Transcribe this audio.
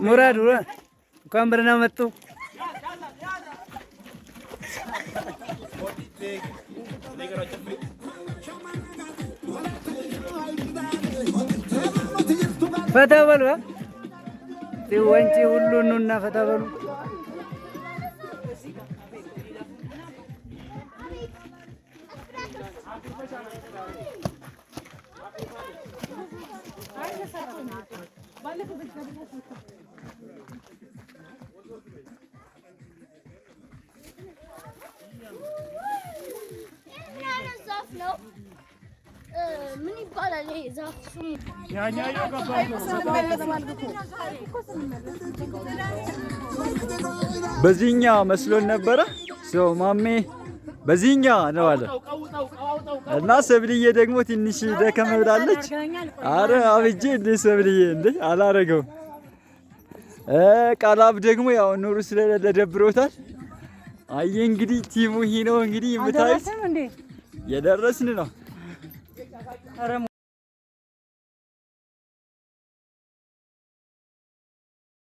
ሙራዱ እንኳን በደህና መጡ። ፈታ በሉ ወንጪ ሁሉና ፈታ በሉ። ምን ይባላል ይሄ ዛፍ ስሙ? በዚህኛ መስሎን ነበረ ሰው ማሜ በዚህኛ ነው አለ እና ሰብልዬ ደግሞ ትንሽ ደከም ብላለች። አረ አብጄ እንደ ሰብልዬ እንደ አላረገው ቃላብ ደግሞ ያው ኑሩ ስለሌለ ደብሮታል። አየ እንግዲህ ቲሙ ይሄ ነው እንግዲህ የምታዩት የደረስን ነው።